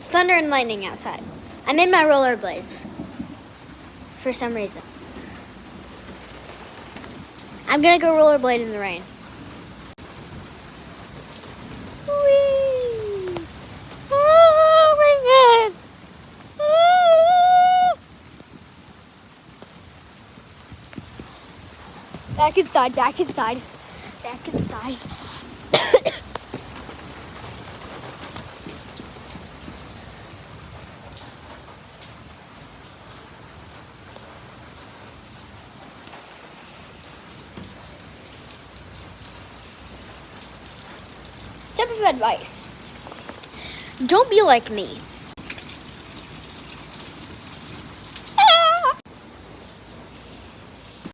It's thunder and lightning outside. I'm in my rollerblades for some reason. I'm gonna go rollerblade in the rain. Whee! Oh my God! Ah! Back inside, back inside, back inside. Tip of advice: don't be like me.